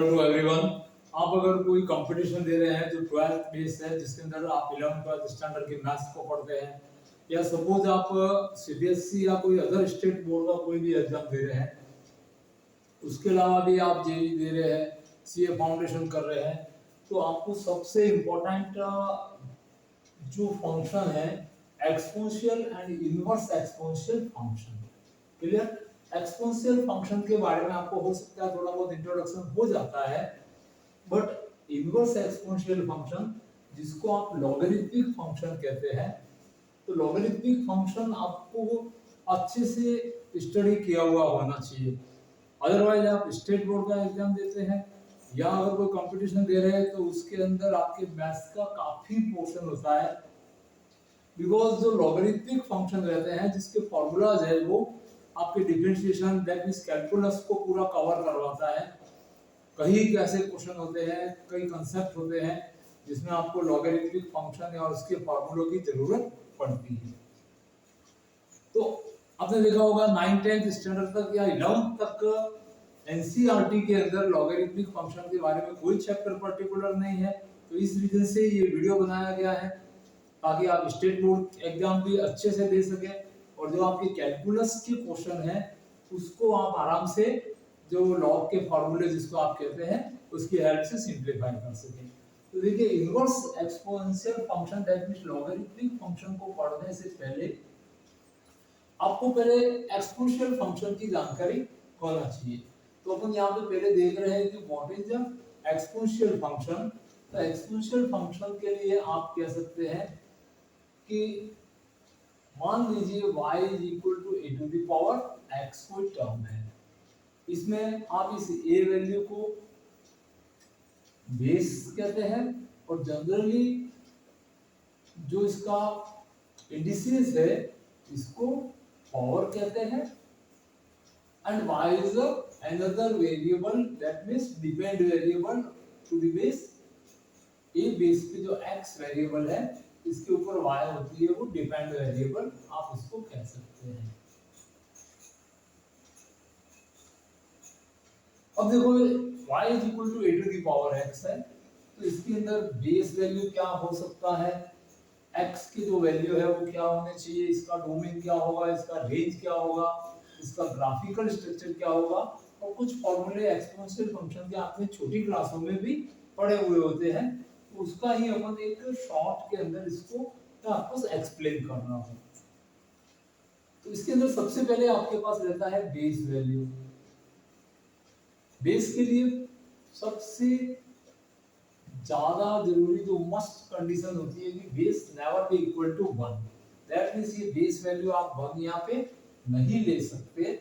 Hello everyone. आप अगर कोई कंपटीशन दे रहे हैं जो 12th बेस है, जिसके अंदर आप 11th 12th स्टैंडर्ड के मैथ्स को पढ़ते हैं, या सपोज आप सीबीएसई या कोई अदर स्टेट बोर्ड का कोई भी एग्जाम दे रहे हैं, उसके अलावा भी आप जेईई दे रहे हैं, सीए फाउंडेशन कर रहे हैं, तो आपको सबसे इम्पोर्टेंट जो फंक्शन है exponential and inverse exponential function. Clear. Exponential function के बारे में आपको हो सकता है थोड़ा बहुत इंट्रोडक्शन हो जाता है, बट इनवर्स एक्सपोनेंशियल फंक्शन जिसको आप लॉगरिथमिक फंक्शन कहते हैं, तो लॉगरिथमिक फंक्शन आपको अच्छे से स्टडी किया हुआ होना चाहिए। अदरवाइज आप स्टेट बोर्ड का एग्जाम देते हैं या अगर कोई कंपटीशन दे रहे हैं तो उसके अंदर आपके मैथ्स का काफी पोर्शन होता है, बिकॉज जो लॉगरिथमिक फंक्शन रहते हैं जिसके फॉर्मूलाज है वो आपके डिफरेंशिएशन दैट मींस कैलकुलस को पूरा कवर करवाता है। कई ऐसे क्वेश्चन होते हैं, कई कंसेप्ट होते हैं जिसमें आपको लॉगरिथमिक फंक्शन और उसके फार्मूलों की जरूरत पड़ती है। तो आपने देखा होगा 9th 10th स्टैंडर्ड तक या 11th तक एनसीईआरटी के अंदर लॉगरिथमिक फंक्शन के बारे में कोई चैप्टर पर्टिकुलर नहीं है, तो इस रीजन से ये वीडियो बनाया गया है ताकि आप स्टेट बोर्ड एग्जाम भी अच्छे से दे सकें और जो आपके कैलकुलस के क्वेश्चन है उसको आप आराम से जो लॉग के फॉर्मूले जिसको आप कहते हैं उसकी हेल्प से सिंपलीफाई कर सकें। तो देखिए inverse exponential function that means logarithmic function को पढ़ने से पहले आपको पहले एक्सपोनेंशियल फंक्शन की जानकारी होना चाहिए। तो अपन यहाँ पे पहले देख रहे हैं कि what is the exponential function. तो एक्सपोनेंशियल फंक्शन के लिए आप कह सकते हैं कि मान लीजिए y is equal to a to the power x कोई टर्म है, इसमें आप इस a वैल्यू को बेस कहते हैं और जनरली जो इसका इंडिसेस है इसको पावर कहते हैं, and y is another variable that means depend variable to the base। a base पे जो x वेरिएबल है इसके ऊपर y होती है वो डिपेंड वेरिएबल आप उसको कह सकते हैं। अब देखो y is equal to a to the power x है, तो इसके अंदर बेस वैल्यू क्या हो सकता है, x की जो वैल्यू है वो क्या होनी चाहिए, इसका डोमेन क्या होगा, इसका रेंज क्या होगा, इसका ग्राफिकल स्ट्रक्चर क्या होगा, और कुछ फॉर्मूले एक्सपोनेंशियल फंक्शन के आपने छोटी क्लासों में भी पढ़े हुए होते हैं, तो उसका ही अपन एक शॉर्ट के अंदर इसको आपको एक्सप्लेन करना है। तो इसके अंदर सबसे पहले आपके पास रहता है बेस वैल्यू। बेस के लिए सबसे ज्यादा जरूरी जो मस्ट कंडीशन होती है कि base never be equal to 1। That means ये बेस वैल्यू आप 1 यहाँ पे नहीं ले सकते,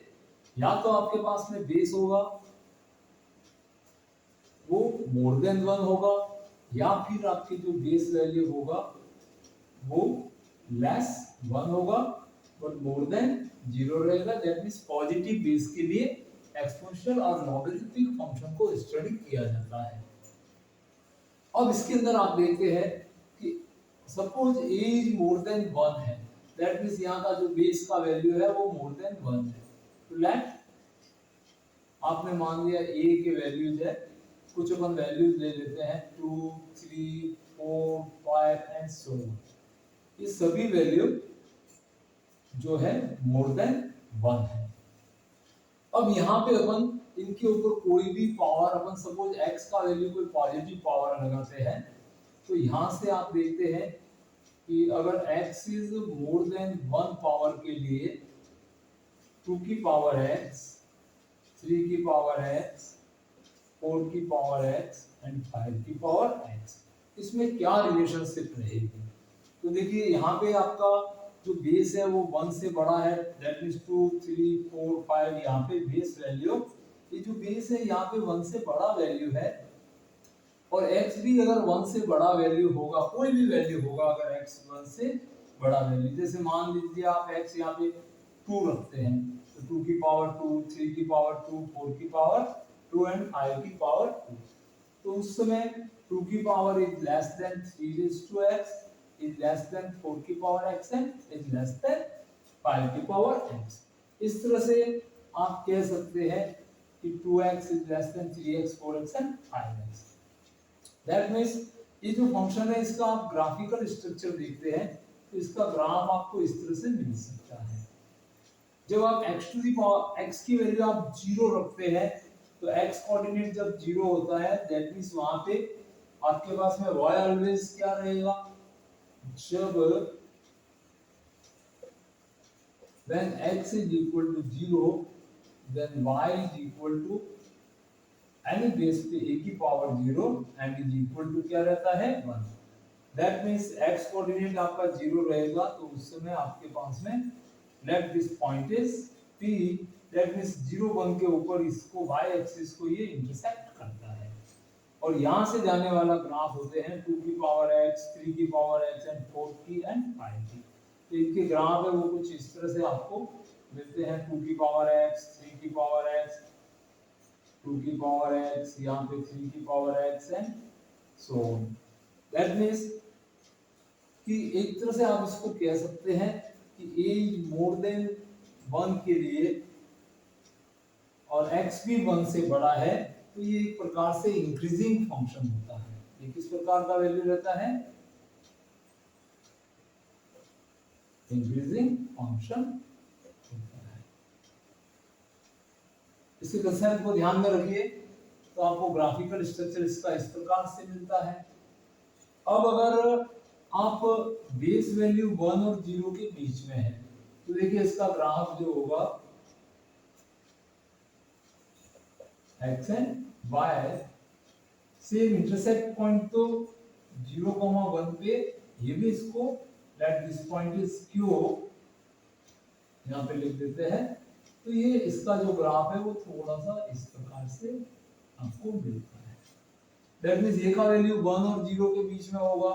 या तो आपके पास में बेस होगा वो मोर देन 1 होगा, या फिर आपकी जो बेस वैल्यू होगा वो लेस 1 होगा बट मोर देन 0 रहेगा। दैट मींस पॉजिटिव बेस के लिए एक्सपोनेंशियल और लॉगरिथमिक फंक्शन को स्टडी किया जाता है। अब इसके अंदर आप देखते हैं कि suppose a is more than 1 है, दैट मींस यहाँ का जो बेस का वैल्यू है वो मोर देन 1 है। तो लेट आपने मान लिया a के वैल्यूज है, कुछ अपन वैल्यूज ले लेते हैं 2 3 4 5 एंड सो ऑन। ये सभी वैल्यू जो है मोर देन 1 है। अब यहाँ पे अपन इनके ऊपर कोई भी पावर, अपन सपोज x का वैल्यू कोई पॉजिटिव पावर लगाते हैं, तो यहां से आप देखते हैं कि अगर x is more than 1 power के लिए 2 की पावर x, 3 की पावर x, 4 की पावर x एंड 5 की पावर x, इसमें क्या रिलेशनशिप रहेगी। तो देखिए यहाँ पे आपका जो बेस है वो 1 से बड़ा है, दैट मींस 2 3 4 5, यहाँ पे बेस वैल्यू, ये जो बेस है यहाँ पे 1 से बड़ा वैल्यू है, और x भी अगर 1 से बड़ा वैल्यू होगा, कोई भी वैल्यू होगा अगर x 1 से बड़ा वैल्यू, जैसे मान लीजिए आप x यहाँ पे 2 रखते हैं, तो 2 की पावर 2, 3 की पावर 2, 4 की पावर 2 एंड 5 की पावर 2, तो उस समय 2 की power is less than 3 raise to x, is less than 4 की power x and is less than 5 की पावर x। इस तरह से आप कह सकते हैं कि 2x is less than 3x, 4x and 5x. That means ये जो फंक्शन है इसका आप ग्राफिकल स्ट्रक्चर देखते हैं तो इसका ग्राफ आपको इस तरह से मिल सकता है। जब आप x to the power x की वैल्यू आप 0 रखते हैं तो x कोऑर्डिनेट जब 0 होता है दैट मींस वहां पे आपके पास में y ऑलवेज क्या रहेगा, जब when x is equal to 0 then y is equal to any base पे a की power 0 and is equal to क्या रहता है 1. That means x कोऑर्डिनेट आपका 0 रहेगा तो उस समय आपके पास में let this point is p, that means 0 1 के ऊपर इसको y एक्सिस को ये इंटरसेक्ट करता है और यहां से जाने वाला ग्राफ होते हैं 2 की पावर x, 3 की पावर x and 4 की and 5 की। तो इनके ग्राफ है वो कुछ इस तरह से आपको मिलते हैं 2 की पावर x, 3 की पावर x, 2 की पावर x, यहाँ पे 3 की power x and so on. That means कि एक तरह से आप इसको कह सकते हैं कि a इज मोर देन 1 के लिए और x भी 1 से बड़ा है तो ये एक प्रकार से इंक्रीजिंग फंक्शन होता है। ये किस प्रकार का वैल्यू रहता है, इंक्रीजिंग फंक्शन होता है। इसके कंसेप्ट को ध्यान में रखिए तो आपको ग्राफिकल स्ट्रक्चर इसका इस प्रकार से मिलता है। अब अगर आप बेस वैल्यू 1 और 0 के बीच में है तो देखिए इसका ग्राफ जो होगा x and y same intersect point तो 0,1 पे ये भी इसको let this point is q यहाँ पे लिख देते हैं तो ये इसका जो ग्राफ है वो थोड़ा सा इस प्रकार से आपको मिलता है। दैट मींस a का वैल्यू 1 और 0 के बीच में होगा।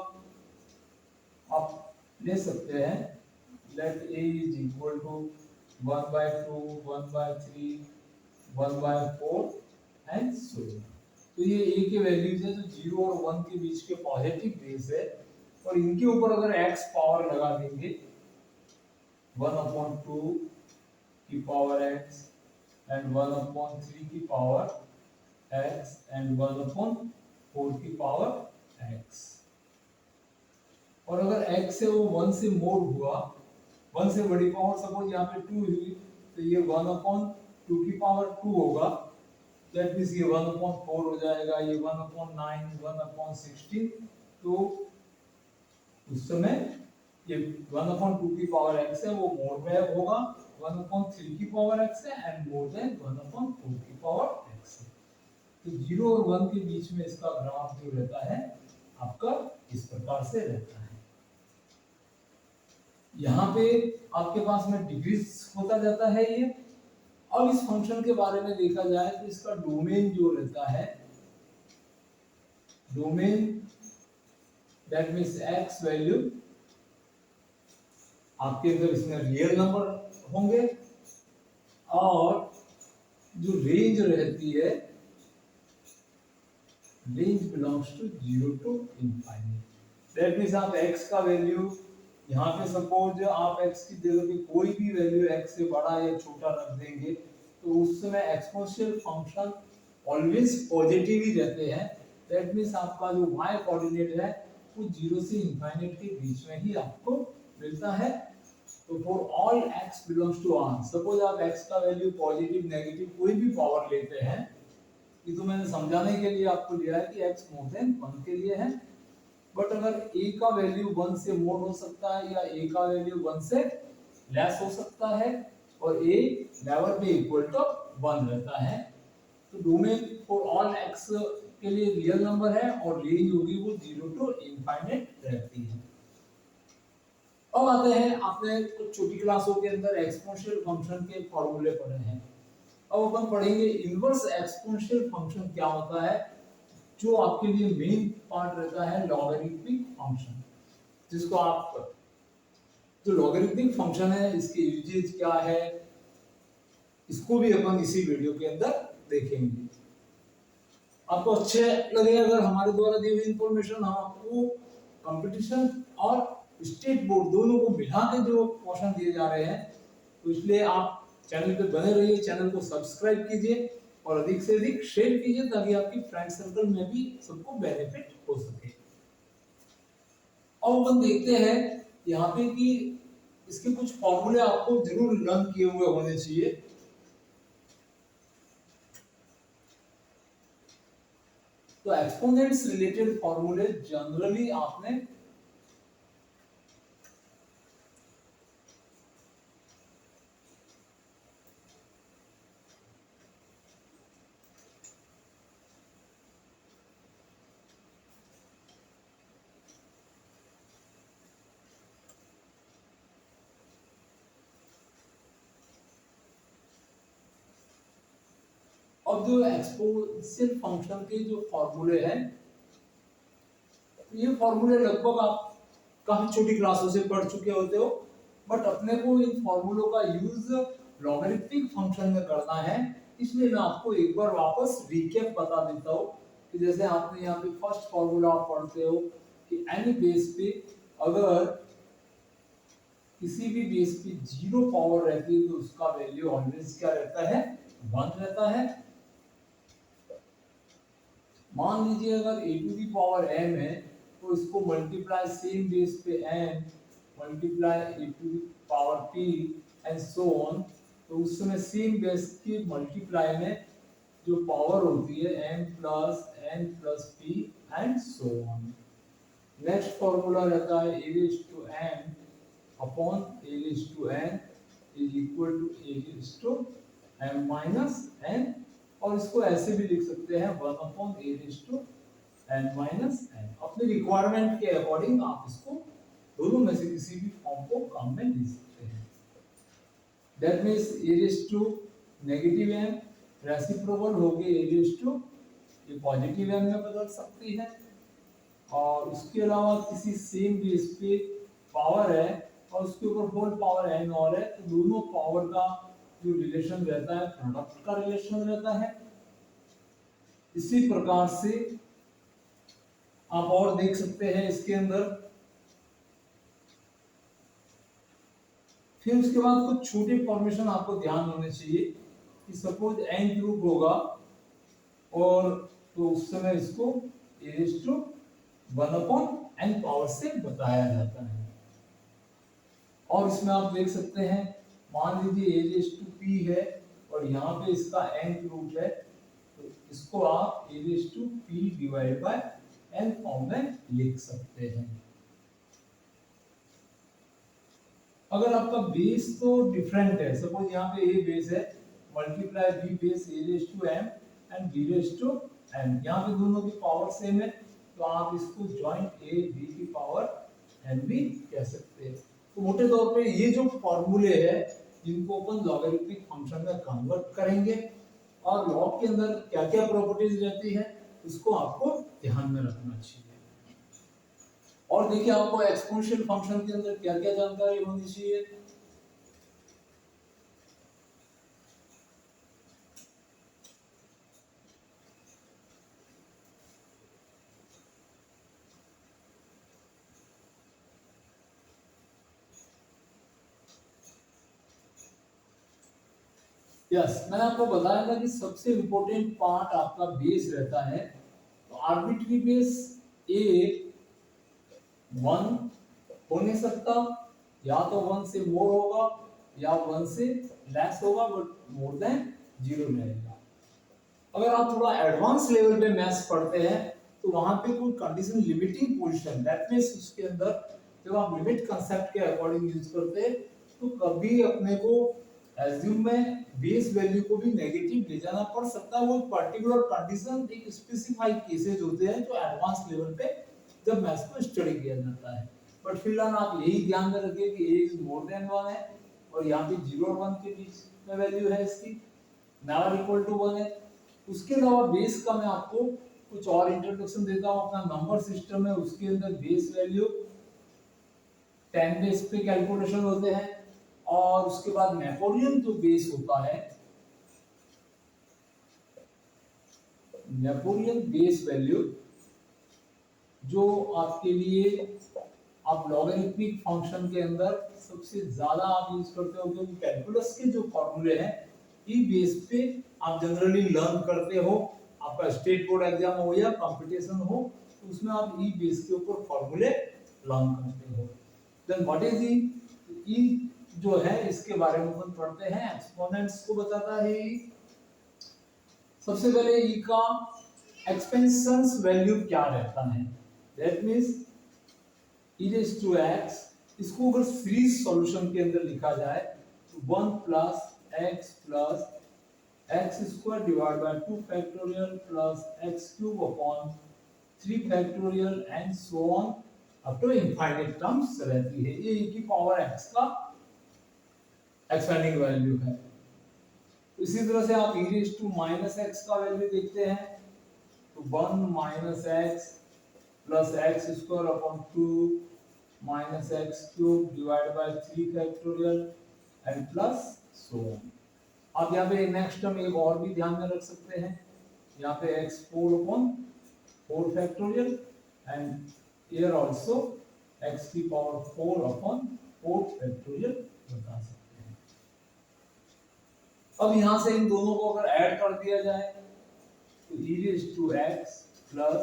आप ले सकते हैं let a is equal to 1/2, 1/3, 1/4 and so on. तो ये a के वैल्यूज है जो 0 और 1 के बीच के पॉजिटिव बेस है और इनके ऊपर अगर x पावर लगा देंगे 1/2 की पावर x एंड 1/3 की पावर x एंड 1/4 की पावर x और अगर x है वो 1 से मोर हुआ, 1 से बड़ी पावर सपोज यहाँ पे 2 हुई तो ये 1/2 की पावर 2 होगा। दैट मींस ये 1/4 हो जाएगा, ये 1/9, 1/16 तो उस समय ये 1/2 की पावर x है वो मोर में होगा 1/3 की पावर x है एंड मोर देन 1/4 की पावर x है। तो 0 और 1 के बीच में इसका ग्राफ जो रहता है आपका इस प्रकार से रहता है। यहाँ पे आपके पास में डिक्रीज होता जाता है ये। अब इस फंक्शन के बारे में देखा जाए तो इसका डोमेन जो रहता है, domain that means x value आपके अंदर इसमें रियल नंबर होंगे और जो रेंज रहती है range belongs to 0 to infinite. That means आप x का वैल्यू यहाँ पे सपोज आप x की जगह पे कोई भी वैल्यू x से बड़ा या छोटा रख देंगे तो उस समय एक्सपोनेंशियल फंक्शन ऑलवेज पॉजिटिव ही रहते हैं। दैट मींस आपका जो y कोऑर्डिनेट है वो 0 से इनफाइनाइट के बीच में ही आपको मिलता है। तो for all x belongs to r suppose आप x का वैल्यू पॉजिटिव नेगेटिव कोई भी पावर लेते हैं, ये तो मैंने समझाने के लिए आपको लिया है कि x मोर देन 1 के लिए है। बट अगर a का वैल्यू 1 से मोर हो सकता है या a का वैल्यू 1 से लेस हो सकता है और a never be equal to 1 रहता है। तो डोमेन फॉर ऑल x के लिए रियल नंबर है और रेंज होगी वो 0 टू इनफाइनाइट रहती है। अब आते हैं, आपने कुछ छोटी क्लासों के अंदर एक्सपोनेंशियल फंक्शन के फॉर्मूले पढ़े हैं। अब अपन पढ़ेंगे इनवर्स एक्सपोनेंशियल फंक्शन क्या होता है, जो आपके लिए मेन पार्ट रहता है लॉगरिथमिक फंक्शन, जिसको आप जो लॉगरिथमिक फंक्शन है इसके यूजेज क्या है इसको भी अपन इसी वीडियो के अंदर देखेंगे। आपको अच्छे लगे अगर हमारे द्वारा दी हुई इंफॉर्मेशन, हम आपको कंपटीशन और स्टेट बोर्ड दोनों को मिला के जो क्वेश्चन दिए जा रहे हैं, तो इसलिए आप चैनल पे बने रहिए, चैनल को सब्सक्राइब कीजिए और अधिक से अधिक शेयर कीजिए ताकि आपकी फ्रेंड सर्कल में भी सबको बेनिफिट हो सके। अब अपन देखते हैं यहाँ पे कि इसके कुछ फॉर्मूले आपको जरूर लर्न किए हुए होने चाहिए। तो एक्सपोनेंट्स रिलेटेड फॉर्मूले जनरली आपने अब जो एक्सपोनेंशियल फंक्शन के जो फॉर्मूले हैं, ये फॉर्मूले लगभग आप काफी छोटी क्लासों से पढ़ चुके होते हो, बट अपने को इन फॉर्मूलों का यूज लॉगरिथमिक फंक्शन में करना है। इसलिए मैं आपको एक बार वापस रिकैप बता देता हूँ कि जैसे आपने यहाँ पे फर्स्ट फॉर्मूला आप पढ़ते हो कि एनी बेस पे अगर किसी भी बेस पे 0 पावर रहती है तो उसका वैल्यू ऑलवेज क्या रहता है, 1 रहता है। मान लीजिए अगर a to the power m है तो इसको मल्टीप्लाई सेम बेस पे m multiply a to the power p and so on, तो उस समय सेम बेस के मल्टीप्लाई में जो पावर होती है m plus n plus p and so on. Next formula रहता है a raise to m upon a raise to n is equal to a raise to m minus n, और इसको ऐसे भी लिख सकते हैं 1 upon a raise to n minus n। अपने रिक्वायरमेंट के अकॉर्डिंग आप इसको दोनों में से किसी भी फॉर्म को काम में ले सकते हैं। That means a raise to negative m reciprocal हो गए a रेज़ टू ये पॉजिटिव m में बदल सकती है, और उसके अलावा किसी सेम बेस पे पावर है और उसके ऊपर होल पावर n और है, तो दोनों पावर का जो रिलेशन रहता है प्रोडक्ट का रिलेशन रहता है। इसी प्रकार से आप और देख सकते हैं इसके अंदर। फिर उसके बाद कुछ छोटे फॉर्मेशन आपको ध्यान होने चाहिए कि सपोज n क्यूब होगा और तो उस समय इसको a raise to 1 upon n power से बताया जाता है। और इसमें आप देख सकते हैं मान लीजिए a रेज़ टू p है और यहाँ पे इसका n रूट है, तो इसको आप a raise to p divide by n form में लिख सकते हैं। अगर आपका बेस तो डिफरेंट है, सपोज यहाँ पे a बेस है multiply b base a raise to m and b raise to n, यहाँ पे दोनों की पावर सेम है तो आप इसको जॉइंट a b की पावर n भी कह सकते हैं। तो मोटे तौर पे ये जो फॉर्मूले है जिनको अपन लॉगरिथमिक फंक्शन में कन्वर्ट करेंगे और लॉग के अंदर क्या क्या प्रॉपर्टीज रहती है उसको आपको ध्यान में रखना चाहिए। और देखिए आपको एक्सपोनेंशियल फंक्शन के अंदर क्या क्या जानकारी होनी चाहिए। यस, मैंने आपको बताया था कि सबसे इंपॉर्टेंट पार्ट आपका बेस रहता है। तो आर्बिट्री बेस ए 1 हो नहीं सकता, या तो 1 से मोर होगा या 1 से लेस होगा, बट मोर देन 0 रहेगा। अगर आप थोड़ा एडवांस लेवल पे मैथ्स पढ़ते हैं तो वहां पे कोई condition limiting position, that means उसके अंदर जब आप लिमिट कांसेप्ट के अकॉर्डिंग यूज करते हैं तो कभी अपने को एज्यूम में बेस वैल्यू को भी नेगेटिव ले जाना पड़ सकता है। वो पर्टिकुलर कंडीशन एक स्पेसिफाइड केसेस होते हैं जो एडवांस लेवल पे जब मैथ्स को स्टडी किया जाता है। बट फिलहाल आप यही ध्यान में रखिए कि a इज मोर देन 1 है और यहाँ पे 0 और 1 के बीच में वैल्यू है इसकी नेवर इक्वल टू 1 है। उसके अलावा बेस का मैं आपको कुछ और इंट्रोडक्शन देता हूँ। अपना नंबर सिस्टम है उसके अंदर बेस वैल्यू 10 बेस पे कैलकुलेशन होते हैं, और उसके बाद नेपोलियन जो बेस होता है, नेपोलियन बेस वैल्यू जो आपके लिए आप लॉगरिथमिक फंक्शन के अंदर सबसे ज्यादा आप यूज करते हो, क्योंकि कैलकुलस के जो फॉर्मूले हैं ई बेस पे आप जनरली लर्न करते हो, आपका स्टेट बोर्ड एग्जाम हो या कंपटीशन हो तो उसमें आप ई बेस के ऊपर फॉर्मूले लर्न करते हो। देन व्हाट इज ई? ई जो है इसके बारे में अपन पढ़ते हैं, एक्सपोनेंट्स को बताता है ई। सबसे पहले ई का एक्सपेंशंस वैल्यू क्या रहता है, that means e raised to x, इसको अगर सीरीज सॉल्यूशन के अंदर लिखा जाए तो 1 plus x square divide by 2 factorial plus x cube upon 3 factorial and so on up to infinite terms रहती है। ये e की पावर x का एक्सपेंडिंग वैल्यू है। इसी तरह से आप e raised to minus x का वैल्यू देखते हैं तो 1 minus x plus x square upon 2 minus x cube divide by 3 factorial and plus so on. अब यहाँ पे नेक्स्ट टर्म एक और भी ध्यान में रख सकते हैं, यहाँ पे x 4 upon 4 factorial and here also x की पावर 4 अपॉन 4 फैक्टोरियल बता सकते हैं। अब यहाँ से इन दोनों को अगर ऐड कर दिया जाए तो e raised to x plus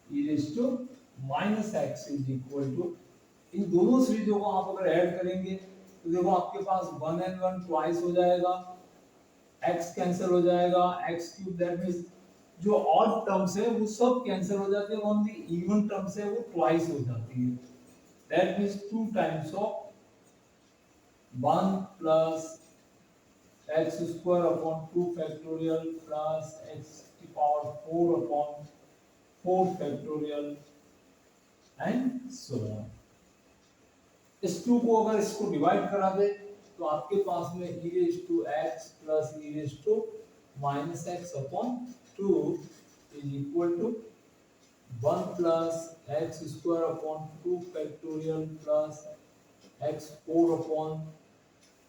e raised to minus x is equal to, इन दोनों सीरीजों को आप अगर ऐड करेंगे तो देखो आपके पास 1 and 1 ट्वाइस हो जाएगा, x कैंसिल हो जाएगा, x क्यूब दैट मींस जो ऑड टर्म्स है वो सब कैंसिल हो जाते हैं, ओनली इवन टर्म्स है वो ट्वाइस हो जाती है, that means 2 times of 1 plus x square upon 2 factorial plus x की power 4 upon 4 factorial and so on. इस 2 को अगर इसको डिवाइड करा दे तो आपके पास में e raised to x plus e raised to minus x upon 2 is equal to 1 plus x square upon 2 factorial plus x 4 upon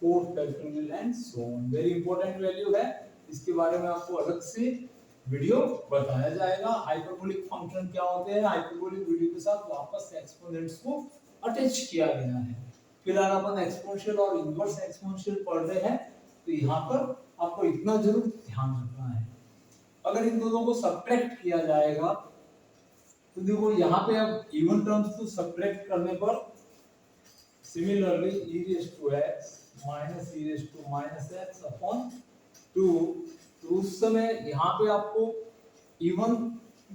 4 factorial and so on। Very important value है, इसके बारे में आपको अलग से वीडियो बताया जाएगा। हाइपरबोलिक फंक्शन क्या होते हैं, हाइपरबोलिक वीडियो के साथ वापस एक्सपोनेंट्स को अटैच किया गया है। फिलहाल अपन एक्सपोनेंशियल और इनवर्स एक्सपोनेंशियल पढ़ रहे हैं तो यहाँ पर आपको इतना जरूर ध्यान रखना है, अगर इन दोनों को सब्ट्रैक्ट किया जाएगा तो देखो यहाँ पे अब इवन टर्म्स को सब्ट्रैक्ट करने पर similarly e raised to x minus e raised to minus x upon 2, तो उस समय यहाँ पे आपको इवन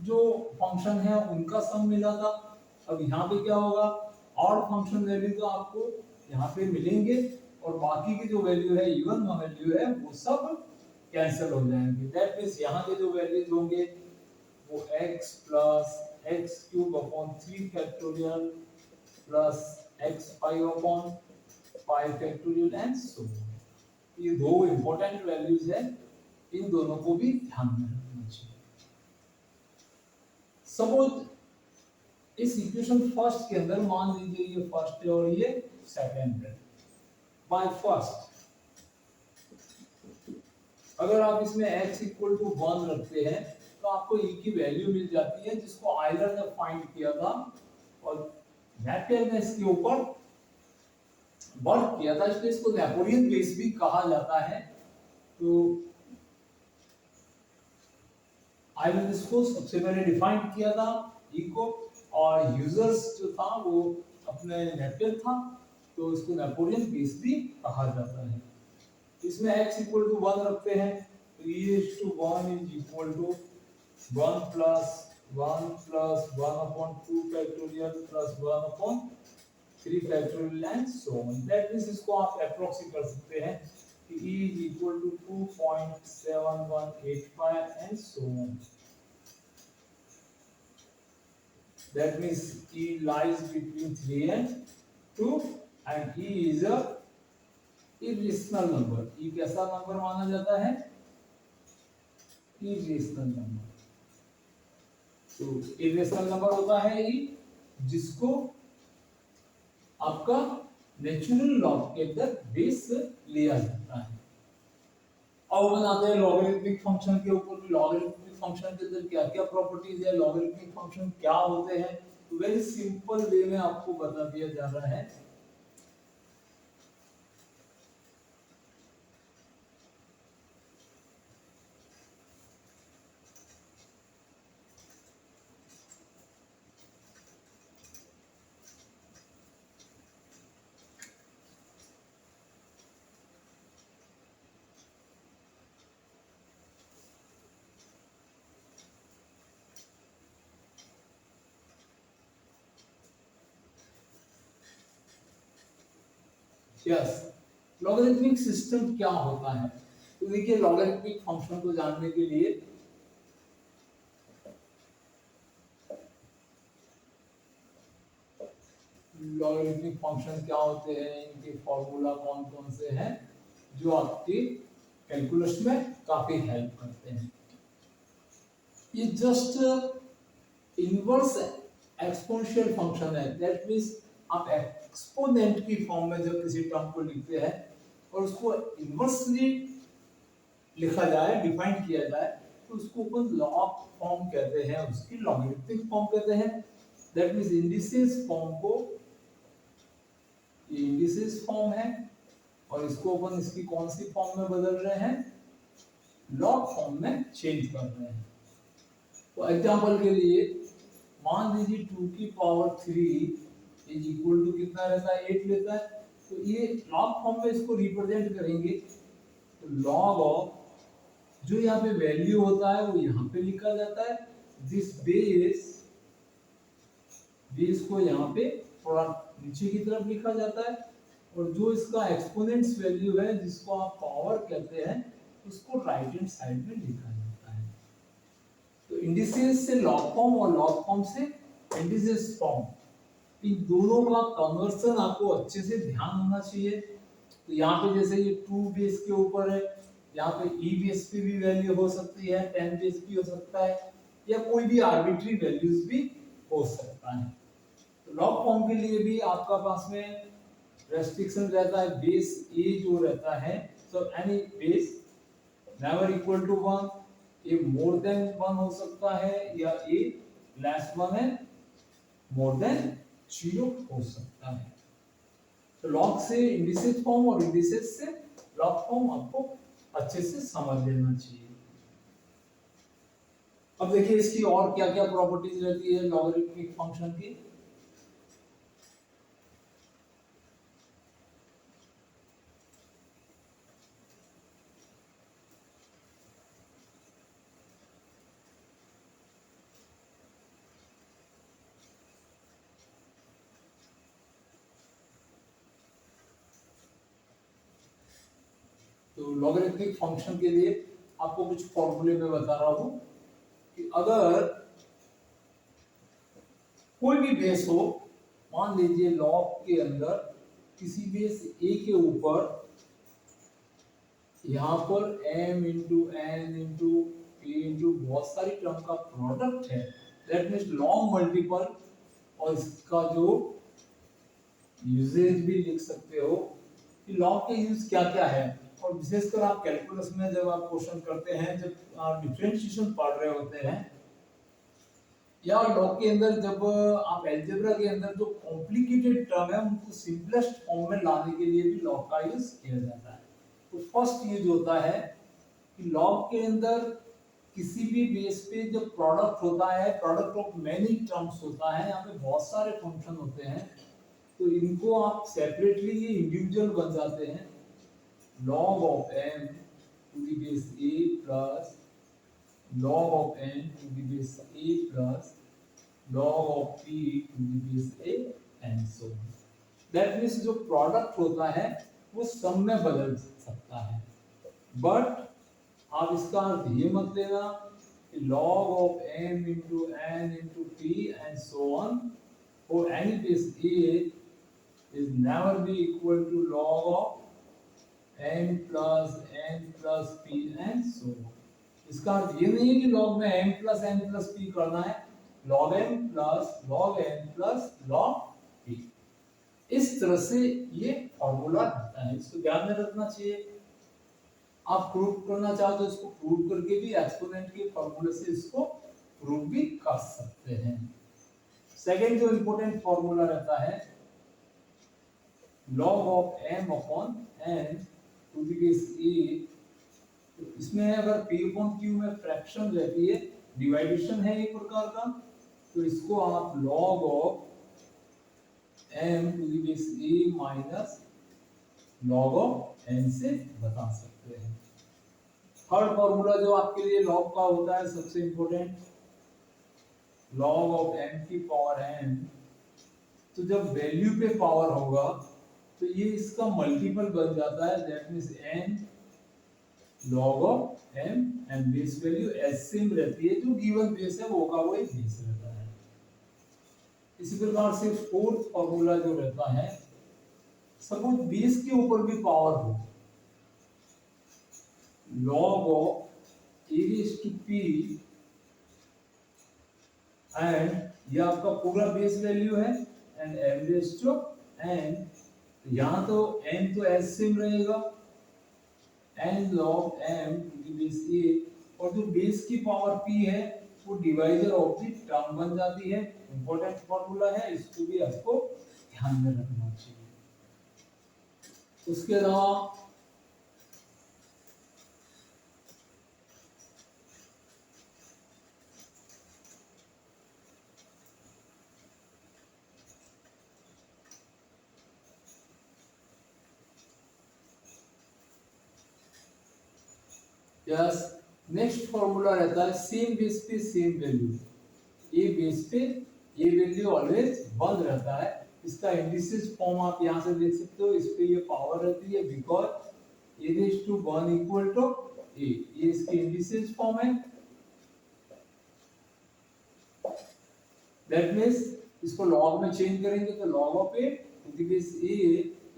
जो फंक्शन है उनका सम मिला था, अब यहाँ पे क्या होगा, ऑड फंक्शन वैल्यू तो आपको यहाँ पे मिलेंगे और बाकी की जो वैल्यू है इवन वैल्यू है वो सब कैंसिल हो जाएंगे, दैट मींस यहाँ के जो वैल्यूज होंगे वो x plus x cube upon 3 factorial plus x 5 upon 5 factorial and so on. ये दो इंपॉर्टेंट वैल्यूज है, इन दोनों को भी ध्यान में रखना चाहिए। सपोज इस इक्वेशन फर्स्ट के अंदर मान लीजिए ये फर्स्ट है और ये सेकंड है, बाय फर्स्ट अगर आप इसमें x इक्वल टू 1 रखते हैं तो आपको e की वैल्यू मिल जाती है जिसको आयलर ने फाइंड किया था और नेपियर ने इसके ऊपर वर्क किया था, इसलिए इसको नेपोलियन बेस भी कहा जाता है। तो आयलर इसको सबसे पहले डिफाइन किया था e को, और यूजर्स जो था वो अपने नेपियर था, तो इसको नेपोलियन बेस भी कहा जाता है। इसमें x इक्वल टू 1 रखते हैं तो e to 1 is equal to 1 plus 1 upon 2 factorial plus 1 upon 3 factorial and so on, that means इसको आप अप्रोक्सीमेट कर सकते हैं कि e is equal to 2.7185 and so on, that means e lies between 3 and 2 and e is a irrational number. E कैसा number माना जाता है, इरेशनल नंबर। तो इरेशनल नंबर होता है ई जिसको आपका नेचुरल लॉग के अंदर बेस लिया जाता है। अब बनाते हैं लॉगरिथमिक फंक्शन के ऊपर। लॉगरिथमिक फंक्शन के अंदर क्या क्या प्रॉपर्टीज है, लॉगरिथमिक फंक्शन क्या होते हैं, तो वेरी सिंपल वे में आपको बता दिया जा रहा है। यस, लॉगरिथमिक सिस्टम क्या होता है? तो देखिए लॉगरिथमिक फंक्शन को जानने के लिए लॉगरिथमिक फंक्शन क्या होते हैं, इनके फॉर्मूला कौन कौन से हैं जो आपके कैलकुलस में काफी हेल्प करते हैं। ये जस्ट इनवर्स एक्सपोनेंशियल फंक्शन है, दैट मींस आप एक्सपोनेंट की फॉर्म में जब किसी टर्म को लिखते हैं और उसको इनवर्सली लिखा जाए, डिफाइन किया जाए, तो उसको अपन लॉग फॉर्म कहते हैं, उसकी लॉगरिथमिक फॉर्म कहते हैं। दैट मींस इंडिसेस फॉर्म को, ये इंडिसेस फॉर्म है और इसको अपन इसकी कौन सी फॉर्म में बदल रहे हैं, लॉग फॉर्म में चेंज कर रहे हैं। तो एग्जांपल के लिए मान लीजिए 2 की पावर 3 इज इक्वल टू कितना रहता है, 8 लेता है। तो ये लॉग फॉर्म में इसको रिप्रेजेंट करेंगे, तो लॉग ऑफ जो यहाँ पे वैल्यू होता है वो यहाँ पे लिखा जाता है, दिस बेस को यहाँ पे थोड़ा नीचे की तरफ लिखा जाता है, और जो इसका एक्सपोनेंट्स वैल्यू है जिसको आप पावर कहते हैं उसको राइट हैंड साइड में लिखा जाता है। तो इंडिसेस से लॉग फॉर्म और लॉग फॉर्म से इंडिसेस फॉर्म, इन दोनों का कन्वर्सन आपको अच्छे से ध्यान होना चाहिए। तो यहाँ पे जैसे ये 2 बेस के ऊपर है, यहाँ पे ई बेस पे भी वैल्यू हो सकती है, 10 बेस भी हो सकता है, या कोई भी आर्बिट्री वैल्यूज भी हो सकता है। तो लॉग फॉर्म के लिए भी आपका पास में रेस्ट्रिक्शन रहता है, बेस ए जो रहता है, so any base never equal to 1, ये मोर देन 1 हो सकता है, या ये लेस 1 है, मोर देन 0 हो सकता है। तो लॉग से इंडिसेस फॉर्म और इंडिसेस से लॉग फॉर्म आपको अच्छे से समझ लेना चाहिए। अब देखिए इसकी और क्या क्या प्रॉपर्टीज रहती है लॉगरिथमिक फंक्शन की। तो लॉगरिथमिक फंक्शन के लिए आपको कुछ फॉर्मूले में बता रहा हूं कि अगर कोई भी बेस हो, मान लीजिए लॉग के अंदर किसी बेस ए के ऊपर यहाँ पर m into n into p into बहुत सारी टर्म का प्रोडक्ट है, दैट मीन्स लॉन्ग मल्टीपल, और इसका जो यूजेज भी लिख सकते हो कि लॉग के यूज क्या क्या है। और विशेषकर आप कैलकुलस में जब आप क्वेश्चन करते हैं, जब आप डिफरेंशिएशन पढ़ रहे होते हैं, या लॉग के अंदर जब आप अलजेब्रा के अंदर जो कॉम्प्लिकेटेड टर्म है उनको सिंपलेस्ट फॉर्म में लाने के लिए भी लॉग का यूज किया जाता है। तो फर्स्ट यूज होता है कि लॉग के अंदर किसी भी बेस पे जब प्रोडक्ट होता है, प्रोडक्ट ऑफ मेनी टर्म्स होता है, यहाँ पे बहुत सारे फंक्शन होते हैं, तो इनको आप सेपरेटली ये इंडिविजुअल बन जाते हैं। log of m to the base a plus log of n to the base a plus log of p to the base a and so on. That means जो प्रोडक्ट होता है वो सम में बदल सकता है, बट आप इसका अर्थ ये मत लेना कि log of m into n into p and so on for any base a is never be equal to log of m plus n plus p and so on. इसका अर्थ ये नहीं है कि log में m plus n plus p करना है, log m plus log n plus log p। इस तरह से ये फॉर्मूला रहता है, इसको ध्यान में रखना चाहिए। आप प्रूव करना चाहो तो इसको प्रूव करके भी एक्सपोनेंट के फॉर्मूले से इसको प्रूव भी कर सकते हैं। सेकंड जो इंपॉर्टेंट फॉर्मूला रहता है log of m upon n to the base a, तो इसमें अगर p upon q में फ्रैक्शन रहती है, डिवाइडेशन है एक प्रकार का, तो इसको आप log of m to the base a minus log of n से बता सकते हैं। थर्ड फॉर्मूला जो आपके लिए log का होता है सबसे इंपॉर्टेंट, log of m की पावर n, तो जब वैल्यू पे पावर होगा तो तो ये इसका मल्टीपल बन जाता है, that means n log of m and base value same रहती है, जो गिवन बेस है वो का वो एक बेस रहता है। इसी प्रकार से फोर्थ फॉर्मूला जो रहता है, सपोज बेस के ऊपर भी पावर हो, log of a raised to p and ये आपका पूरा बेस वैल्यू है and m raised to n, यहाँ तो n तो एसएम रहेगा n log m to the base a, और जो बेस की पावर p है वो डिवाइजर ऑफ द टर्म बन जाती है। इंपॉर्टेंट फॉर्मूला है, इसको भी आपको ध्यान में रखना चाहिए। उसके अलावा यस, नेक्स्ट फॉर्मूला रहता है सेम बेस पे सेम वैल्यू। ए बेस पे ये वैल्यू ऑलवेज 1 रहता है। इसका इंडिसेस फॉर्म आप यहाँ से देख सकते हो, इस पे ये पावर रहती है because a raise to 1 equal to a, ये इसके इंडिसेस फॉर्म है। दैट मींस इसको लॉग में चेंज करेंगे तो log of a to the base a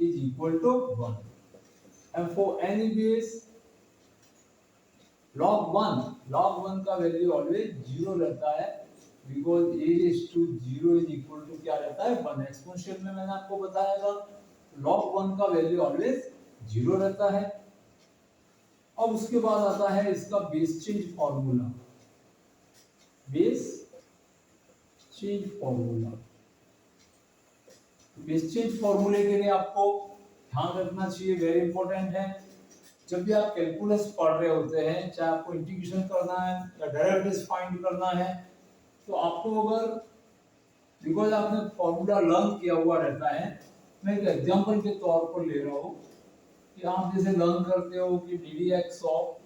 is equal to 1 and for any base log 1 का वैल्यू ऑलवेज 0 रहता है because a raise to 0 is equal to क्या रहता है 1। एक्सपोनेंशियल में मैंने आपको बताया था log 1 का वैल्यू ऑलवेज 0 रहता है। अब उसके बाद आता है इसका base change formula. Base change formula, base change फॉर्मूले के लिए आपको ध्यान रखना चाहिए, वेरी इंपॉर्टेंट है। जब भी आप कैलकुलस पढ़ रहे होते हैं, चाहे आपको इंटीग्रेशन करना है या डेरिवेटिव्स फाइंड करना है, तो आपको अगर बिकॉज आपने फॉर्मूला लर्न किया हुआ रहता है, मैं एक एग्जांपल के तौर पर ले रहा हूँ कि आप जैसे लर्न करते हो कि ddx of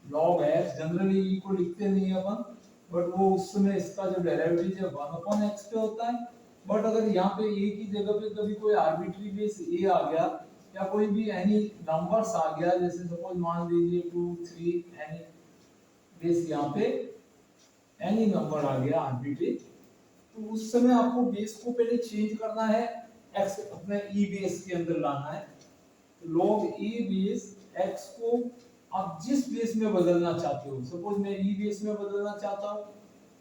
log x, generally e को लिखते नहीं है अपन, बट वो उस समय इसका जो डेरिवेटिव है 1/x पे होता है। बट अगर यहाँ पे a की जगह पे कभी कोई आर्बिट्री बेस a आ गया या कोई भी एनी नंबर्स आ गया, जैसे सपोज मान लीजिए 2 3 एनी बेस, यहाँ पे एनी नंबर आ गया आर्बिट्री, तो उस समय आपको बेस को पहले चेंज करना है, x अपने e बेस के अंदर लाना है। तो log e बेस x को आप जिस बेस में बदलना चाहते हो, सपोज मैं e बेस में बदलना चाहता हूँ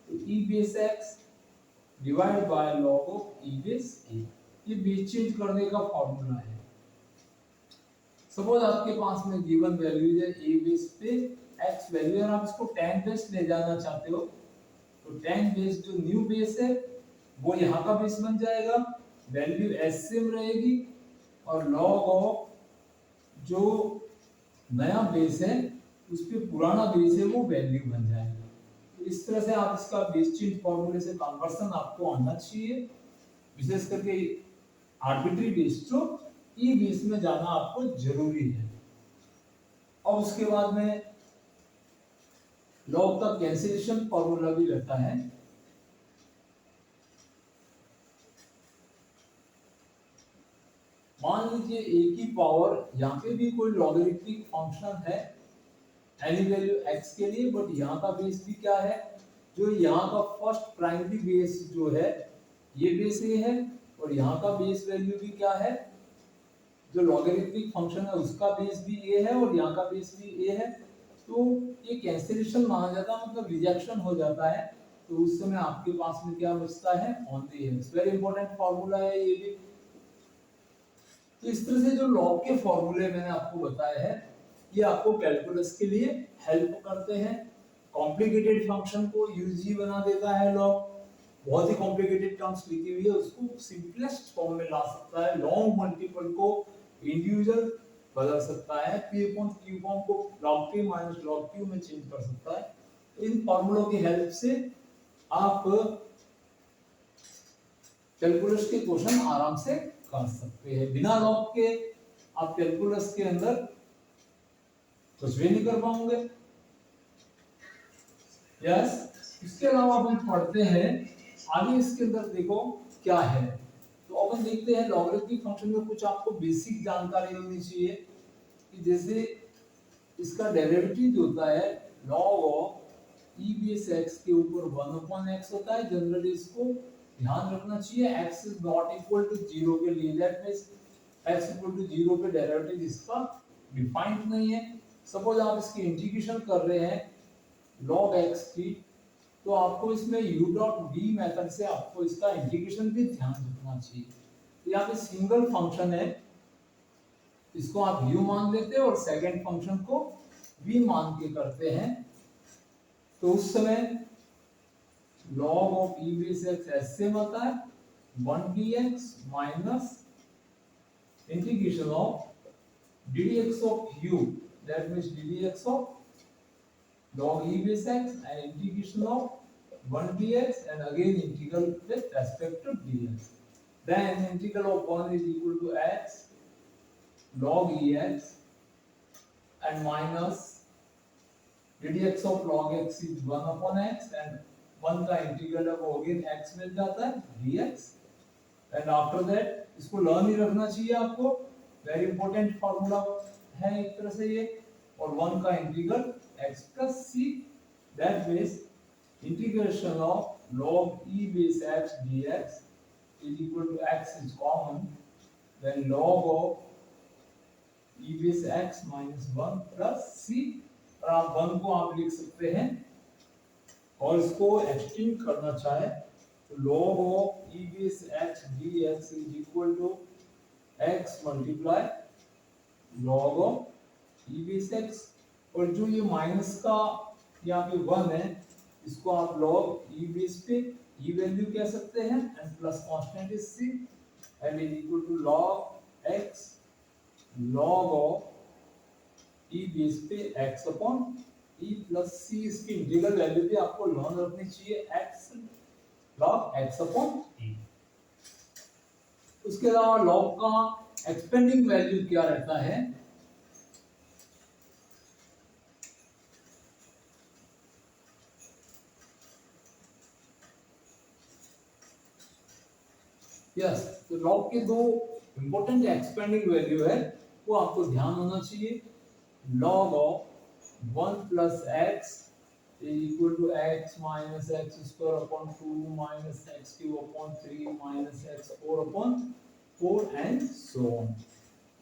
तो e base x divide by log of e base a, ये बेस चेंज करने का फॉर्मूला है। सपोज आपके पास में गिवन वैल्यू है a बेस पे x वैल्यू, और आप इसको tan बेस ले जाना चाहते हो तो tan बेस जो न्यू बेस है वो यहाँ का बेस बन जाएगा, वैल्यू एसएम रहेगी, और log ऑफ जो नया बेस है उस पे पुराना बेस है वो वैल्यू बन जाएगा। तो इस तरह से आप इसका बेस चेंज फॉर्मूले से कन्वर्सन आपको आना चाहिए, विशेष करके आर्बिट्री बेस तो ई बेस में जाना आपको जरूरी है। और उसके बाद में लॉग का कैंसिलेशन फॉर्मूला भी रहता है। मान लीजिए a की पावर, यहाँ पे भी कोई लॉगरिथमिक फंक्शन है एनी वैल्यू x के लिए, बट यहाँ का बेस भी क्या है, जो यहाँ का फर्स्ट प्राइमरी बेस जो है ये बेस a है, और यहाँ का बेस वैल्यू भी क्या है, जो लॉगरिथमिक फंक्शन है उसका बेस भी a है और यहाँ का बेस भी a है। तो ये कैंसिलेशन माना जाता है, मतलब रिजेक्शन हो जाता है, तो उस समय आपके पास में क्या बचता है on the x. Very important formula है ये भी। तो इस तरह से जो लॉग के फॉर्मूले मैंने आपको बताए हैं, ये आपको कैलकुलस के लिए हेल्प करते हैं। कॉम्प्लिकेटेड फंक्शन को यूजी बना देता है लॉग, बहुत ही कॉम्प्लिकेटेड टर्म्स लिखी हुई है उसको सिंपलेस्ट फॉर्म में ला सकता है, लॉन्ग मल्टीपल को इंडिविजुअल बदल सकता है, p अपॉन q फॉर्म को log p minus log q में चेंज कर सकता है। इन फॉर्मूलों की हेल्प से आप कैलकुलस के क्वेश्चन आराम से कर सकते हैं। बिना लॉग के आप कैलकुलस के अंदर कुछ भी नहीं कर पाओगे। यस, इसके अलावा हम पढ़ते हैं आगे, इसके अंदर देखो क्या है, तो अपन देखते हैं लॉगरिथमिक फंक्शन में कुछ आपको बेसिक जानकारी होनी चाहिए कि जैसे इसका डेरिवेटिव जो होता है log of e base x के ऊपर 1 upon x होता है। जनरली इसको ध्यान रखना चाहिए x is not equal to 0 के लिए, that means x equal to 0 पे डेरिवेटिव इसका डिफाइंड नहीं है। सपोज आप इसकी इंटीग्रेशन कर रहे हैं log x की, तो आपको इसमें u डॉट v मेथड से आपको इसका इंटीग्रेशन भी ध्यान रखना चाहिए। तो यहाँ पे सिंगल फंक्शन है, इसको आप u मान लेते हैं और सेकंड फंक्शन को v मान के करते हैं, तो उस समय log of e base x ऐसे होता है 1 dx minus integration of ddx of u, that means ddx of log e base x and integration of 1 dx and again integral with respect to dx. Then integral of 1 is equal to x log ex and minus ddx of log x is 1 upon x and 1 का integral है वो again x मिल जाता है dx and after that इसको learn ही रखना चाहिए आपको, very important formula है एक तरह से ये, और 1 का integral x plus c, that means integration of log e base x dx is equal to x is common, then log of e base x minus 1 plus c, और आप 1 को आप लिख सकते हैं और इसको एक्सटेंड करना चाहे तो log of e base x dx is equal to x multiply log of e base x, और जो ये माइनस का यहाँ पे 1 है इसको आप log e बेस पे e वैल्यू कह सकते हैं and plus constant is c and is equal to log x log of e base पे x upon e plus c, इसकी इंटीग्रल वैल्यू भी आपको लर्न रखनी चाहिए x log x upon e। उसके अलावा log का एक्सपेंडिंग वैल्यू क्या रहता है, यस तो log के दो इंपॉर्टेंट एक्सपेंडिंग वैल्यू है वो आपको ध्यान होना चाहिए। log of 1 plus x equal to x minus x square upon 2 minus x cube upon 3 minus x 4 upon 4 and so on,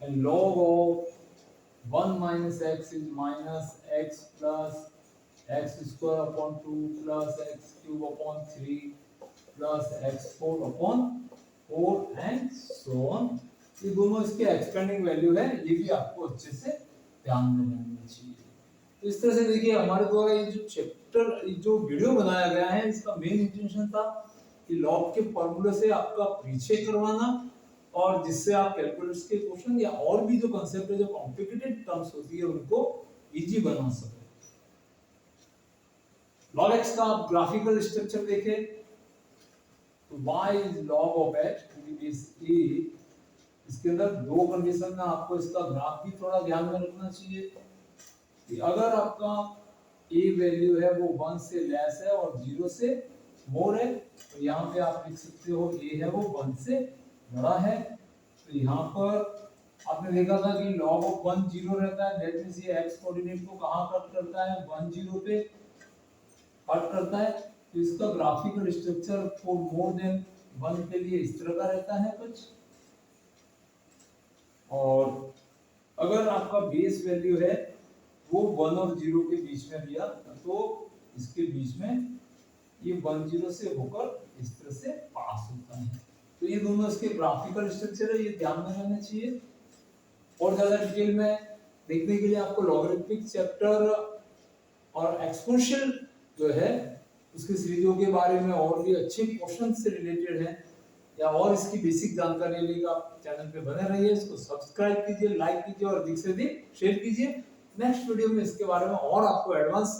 and log of 1 minus x is minus x plus x square upon 2 plus x cube upon 3 plus x 4 upon 4 and so on. ये दोनों इसके expanding value है, ये भी आपको अच्छे से ध्यान में रखना चाहिए। तो इस तरह से देखिए हमारे द्वारा ये जो चैप्टर जो वीडियो बनाया गया है इसका मेन इंटेंशन था कि लॉग के फॉर्मूले से आपका परिचय करवाना और जिससे आप कैलकुलस के क्वेश्चन या और भी जो कांसेप्ट है जो कॉम्प्लिकेटेड टर्म्स होती है उनको इजी बना सके। log x का आप ग्राफिकल स्ट्रक्चर देखें तो y is log of x to the base a, इसके अंदर दो कंडीशन में आपको इसका ग्राफ भी थोड़ा ध्यान में रखना चाहिए कि अगर आपका a वैल्यू है वो 1 से लेस है और 0 से मोर है तो यहाँ पे आप लिख सकते हो a है वो 1 से बड़ा है। तो यहाँ पर आपने देखा था कि log of 1 0 रहता है, दैट मींस ये x कोऑर्डिनेट को कहाँ कट करता है 1 0 पे कट करता है। तो इसका graphical structure for more than 1 के लिए इस तरह का रहता है कुछ, और अगर आपका बेस वैल्यू है वो 1 और 0 के बीच में लिया तो इसके बीच में ये 1 0 से होकर इस तरह से पास होता है। तो ये दोनों इसके ग्राफिकल स्ट्रक्चर है, ये ध्यान में रहना चाहिए। और ज्यादा डिटेल में देखने के लिए आपको लॉगरिथमिक चैप्टर और एक्सपोनेंशियल जो है उसकी सीरीजों के बारे में और भी अच्छे क्वेश्चन से रिलेटेड है या और इसकी बेसिक जानकारी लेकर आप चैनल पे बने रहिए, इसको सब्सक्राइब कीजिए, लाइक कीजिए और अधिक से अधिक शेयर कीजिए। नेक्स्ट वीडियो में इसके बारे में और आपको एडवांस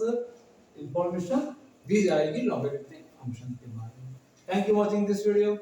इंफॉर्मेशन दी जाएगी लॉगरिथमिक फंक्शन के बारे में। Thank you watching this video.